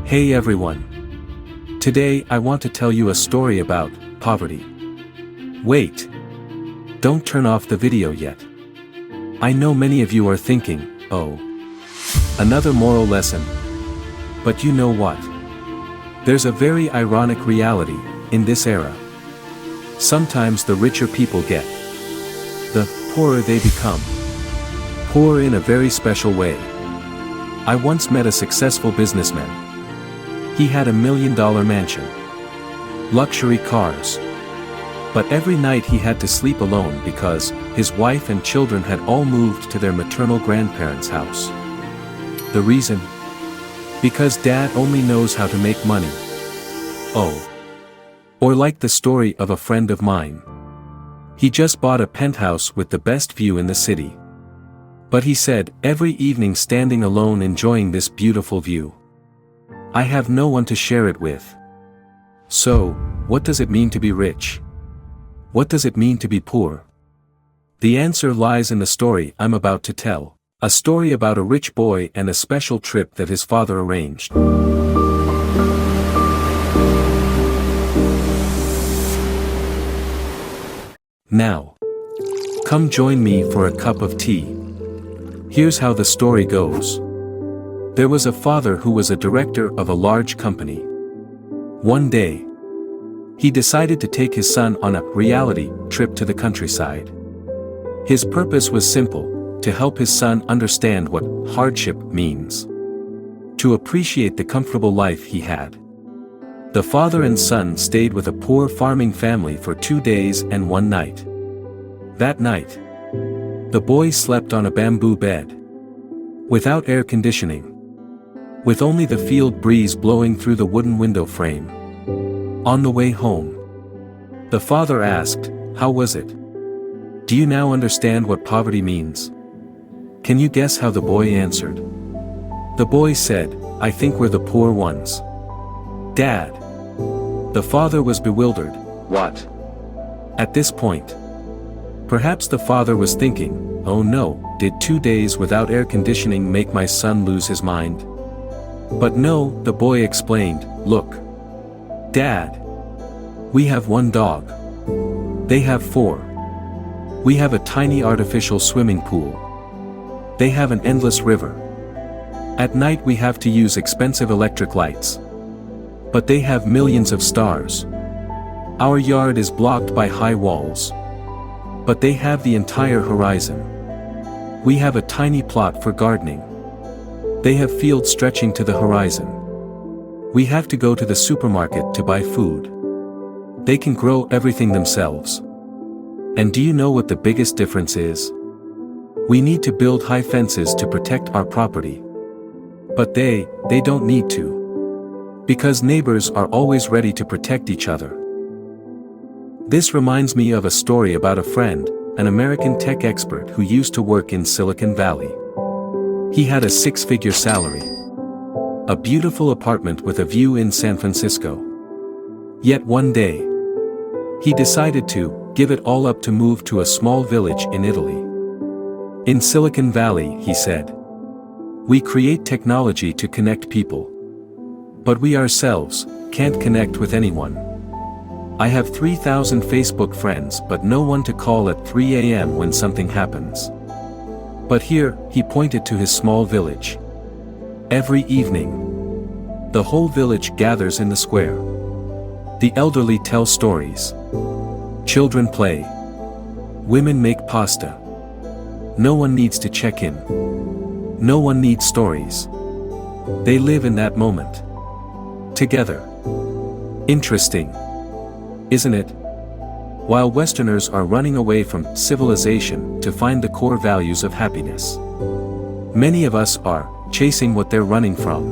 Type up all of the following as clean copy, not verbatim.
Hey everyone! Today I want to tell you a story about poverty. Wait! Don't turn off the video yet. I know many of you are thinking, oh, another moral lesson. But you know what? There's a very ironic reality in this era. Sometimes the richer people get, the poorer they become. Poor in a very special way. I once met a successful businessman. He had $1 million mansion, luxury cars. But every night he had to sleep alone because his wife and children had all moved to their maternal grandparents' house. The reason? Because dad only knows how to make money. Oh. Or like the story of a friend of mine. He just bought a penthouse with the best view in the city. But he said, every evening standing alone enjoying this beautiful view, I have no one to share it with. So, what does it mean to be rich? What does it mean to be poor? The answer lies in the story I'm about to tell. A story about a rich boy and a special trip that his father arranged. Now, come join me for a cup of tea. Here's how the story goes. There was a father who was a director of a large company. One day, he decided to take his son on a reality trip to the countryside. His purpose was simple, to help his son understand what hardship means. To appreciate the comfortable life he had. The father and son stayed with a poor farming family for 2 days and 1 night. That night, the boy slept on a bamboo bed. Without air conditioning. With only the field breeze blowing through the wooden window frame. On the way home, the father asked, "How was it? Do you now understand what poverty means?" Can you guess how the boy answered? The boy said, "I think we're the poor ones." Dad. The father was bewildered. What? At this point, perhaps the father was thinking, oh no, did 2 days without air conditioning make my son lose his mind? But no, the boy explained, look. Dad. We have 1 dog. They have 4. We have a tiny artificial swimming pool. They have an endless river. At night we have to use expensive electric lights. But they have millions of stars. Our yard is blocked by high walls. But they have the entire horizon. We have a tiny plot for gardening. They have fields stretching to the horizon. We have to go to the supermarket to buy food. They can grow everything themselves. And do you know what the biggest difference is? We need to build high fences to protect our property. But they don't need to. Because neighbors are always ready to protect each other. This reminds me of a story about a friend, an American tech expert who used to work in Silicon Valley. He had a 6-figure salary. A beautiful apartment with a view in San Francisco. Yet one day, he decided to give it all up to move to a small village in Italy. In Silicon Valley, he said, we create technology to connect people. But we ourselves can't connect with anyone. I have 3,000 Facebook friends but no one to call at 3 a.m. when something happens. But here, he pointed to his small village. Every evening, the whole village gathers in the square. The elderly tell stories. Children play. Women make pasta. No one needs to check in. No one needs stories. They live in that moment. Together. Interesting. Isn't it? While Westerners are running away from civilization to find the core values of happiness. Many of us are chasing what they're running from.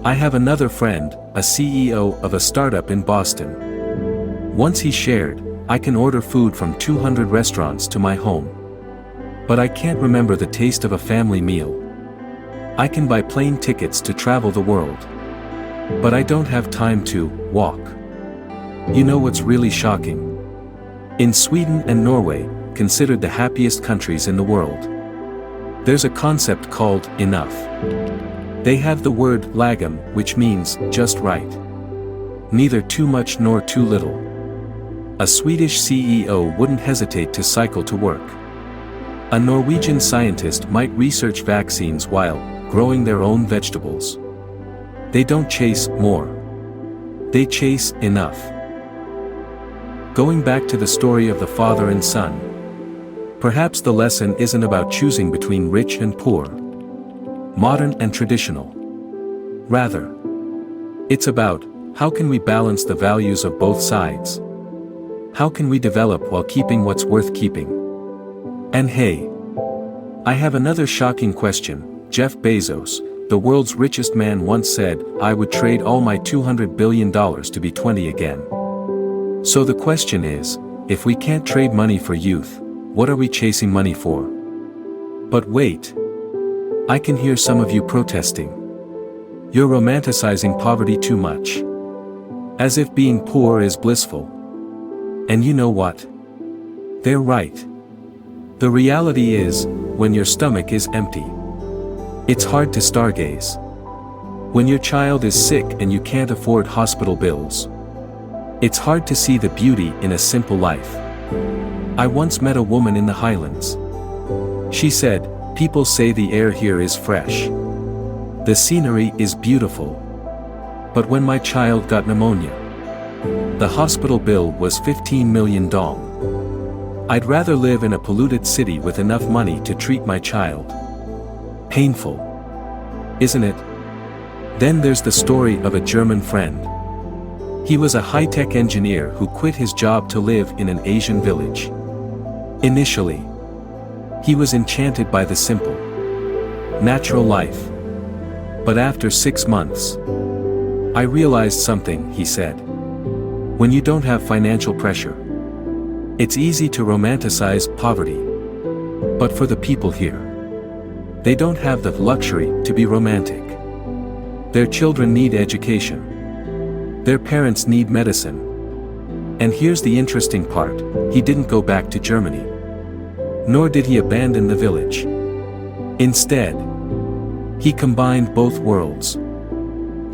I have another friend, a CEO of a startup in Boston. Once he shared, I can order food from 200 restaurants to my home. But I can't remember the taste of a family meal. I can buy plane tickets to travel the world. But I don't have time to walk. You know what's really shocking? In Sweden and Norway, considered the happiest countries in the world, there's a concept called enough. They have the word lagom, which means just right. Neither too much nor too little. A Swedish CEO wouldn't hesitate to cycle to work. A Norwegian scientist might research vaccines while growing their own vegetables. They don't chase more. They chase enough. Going back to the story of the father and son. Perhaps the lesson isn't about choosing between rich and poor, modern and traditional. Rather, it's about how can we balance the values of both sides? How can we develop while keeping what's worth keeping? And hey, I have another shocking question. Jeff Bezos, the world's richest man, once said, "I would trade all my $200 billion to be 20 again." So the question is, if we can't trade money for youth, what are we chasing money for? But wait. I can hear some of you protesting. You're romanticizing poverty too much. As if being poor is blissful. And you know what? They're right. The reality is, when your stomach is empty, it's hard to stargaze. When your child is sick and you can't afford hospital bills, it's hard to see the beauty in a simple life. I once met a woman in the Highlands. She said, "People say the air here is fresh. The scenery is beautiful. But when my child got pneumonia, the hospital bill was 15 million dong. I'd rather live in a polluted city with enough money to treat my child." Painful, isn't it? Then there's the story of a German friend. He was a high-tech engineer who quit his job to live in an Asian village. Initially, he was enchanted by the simple, natural life. But after 6 months, "I realized something," he said. "When you don't have financial pressure, it's easy to romanticize poverty. But for the people here, they don't have the luxury to be romantic. Their children need education. Their parents need medicine. And here's the interesting part, he didn't go back to Germany. Nor did he abandon the village. Instead, he combined both worlds.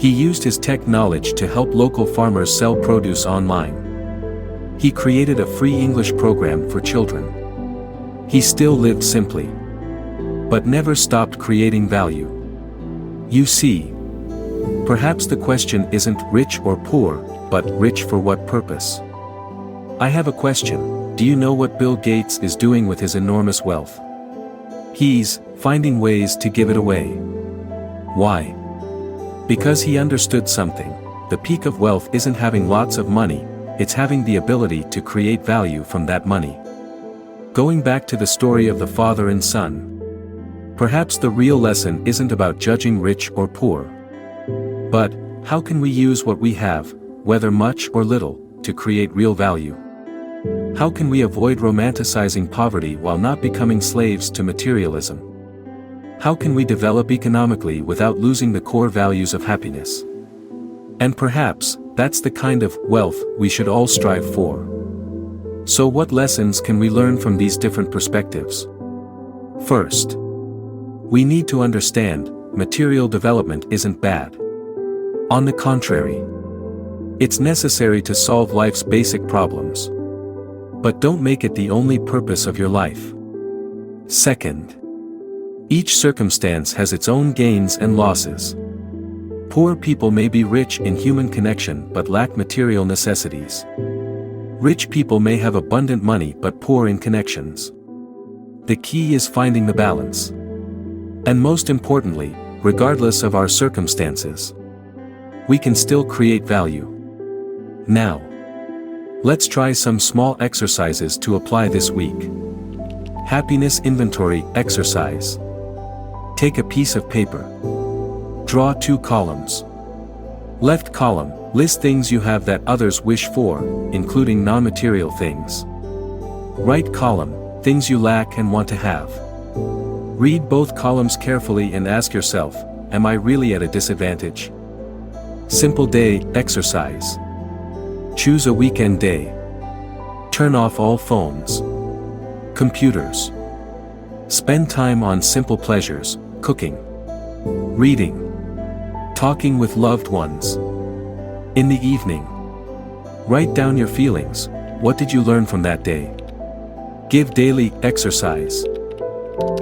He used his tech knowledge to help local farmers sell produce online. He created a free English program for children. He still lived simply, but never stopped creating value. You see, perhaps the question isn't rich or poor, but rich for what purpose? I have a question. Do you know what Bill Gates is doing with his enormous wealth? He's finding ways to give it away. Why? Because he understood something. The peak of wealth isn't having lots of money, it's having the ability to create value from that money. Going back to the story of the father and son. Perhaps the real lesson isn't about judging rich or poor. But, how can we use what we have, whether much or little, to create real value? How can we avoid romanticizing poverty while not becoming slaves to materialism? How can we develop economically without losing the core values of happiness? And perhaps, that's the kind of wealth we should all strive for. So what lessons can we learn from these different perspectives? First, we need to understand, material development isn't bad. On the contrary, it's necessary to solve life's basic problems. But don't make it the only purpose of your life. Second, each circumstance has its own gains and losses. Poor people may be rich in human connection but lack material necessities. Rich people may have abundant money but poor in connections. The key is finding the balance. And most importantly, regardless of our circumstances, we can still create value. Now, let's try some small exercises to apply this week. Happiness inventory exercise. Take a piece of paper. Draw 2 columns. Left column, list things you have that others wish for, including non-material things. Right column, things you lack and want to have. Read both columns carefully and ask yourself, am I really at a disadvantage? Simple day exercise. Choose a weekend day. Turn off all phones, computers. Spend time on simple pleasures, cooking, reading, Talking with loved ones. In the evening. Write down your feelings. What did you learn from that day? Give daily exercise.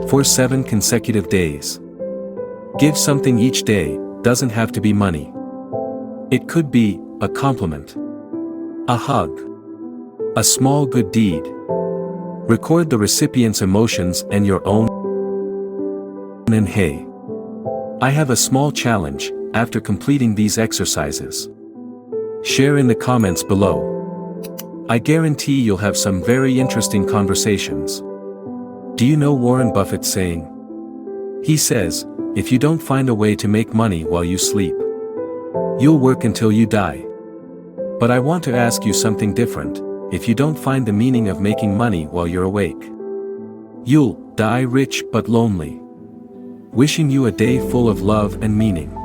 For 7 consecutive days. Give something each day, doesn't have to be money. It could be a compliment, a hug, a small good deed. Record the recipient's emotions and your own. And hey, I have a small challenge after completing these exercises. Share in the comments below. I guarantee you'll have some very interesting conversations. Do you know Warren Buffett's saying? He says, if you don't find a way to make money while you sleep, you'll work until you die. But I want to ask you something different. If you don't find the meaning of making money while you're awake, you'll die rich but lonely. Wishing you a day full of love and meaning.